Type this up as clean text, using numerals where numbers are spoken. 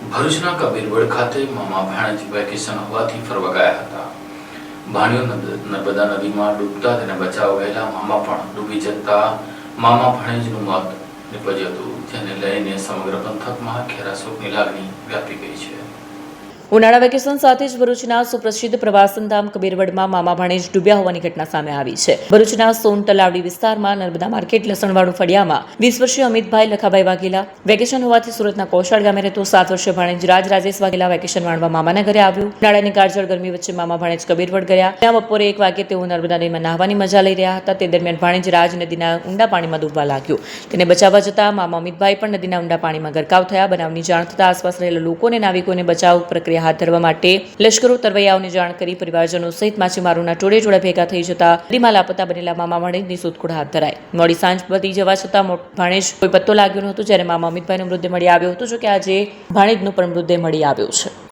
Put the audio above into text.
ભરૂચના કબીરવડ ખાતે મામા ભાણેજ વેકેશન હોવાથી ફરવા ગયા હતા. ભાણિયો નર્મદા નદીમાં ડૂબતા તેને બચાવવા ગયેલા મામા પણ ડૂબી જતા મામા ભાણેજનું મોત નીપજ્યું હતું, જેને લઈને સમગ્ર પંથકમાં ઘેરા શોકની લાગણી વ્યાપી ગઈ છે. ઉનાળા વેકેશન સાથે જ ભરૂચના સુપ્રસિદ્ધ પ્રવાસન ધામ કબીરવડમાં મામા ભાણેજ ડૂબ્યા હોવાની ઘટના સામે આવી છે. ભરૂચના સોન તલાવડી વિસ્તારમાં નર્મદા માર્કેટ લસણવાડુ ફળિયામાં 20 વર્ષીય અમિતભાઈ લખાભાઈ વાઘેલા વેકેશન હોવાથી સુરતના કોશાળ ગામે રહેતો 7 વર્ષીય ભાણેજ રાજેશ વાઘેલા વેકેશન માણવા મામાના ઘરે આવ્યું. ઉનાળાની કાળઝાળ ગરમી વચ્ચે મામા ભાણેજ કબીરવડ ગયા. ત્યાં બપોરે 1 વાગે તેઓ નર્મદા નદીમાં નહાવાની મજા લઈ રહ્યા હતા. તે દરમિયાન ભાણેજ રાજ નદીના ઊંડા પાણીમાં ડૂબવા લાગ્યો. તેને બચાવવા જતા મામા અમિતભાઈ પણ નદીના ઊંડા પાણીમાં ગરકાવ થયા. બનાવની જાણ થતાં આસપાસ રહેલા લોકો અને નાવિકોને બચાવ પ્રક્રિયા હાથ ધરવા માટે લશ્કરો તરવૈયાઓને જાણ કરી પરિવારજનો સહિત માછીમારોના ટોળે ભેગા થઈ જતા નદીમાં લાપતા બનેલા મામા ભાણેજની શોધખોળ હાથ ધરાઈ. મોડી સાંજ પતી જવા છતાં ભાણેજ કોઈ પત્તો લાગ્યો નહોતો. જ્યારે મામા અમિતભાઈનો મૃતદેહ મળી આવ્યો હતો. જો કે આજે ભાણેજનો પણ મૃતદેહ મળી આવ્યો છે.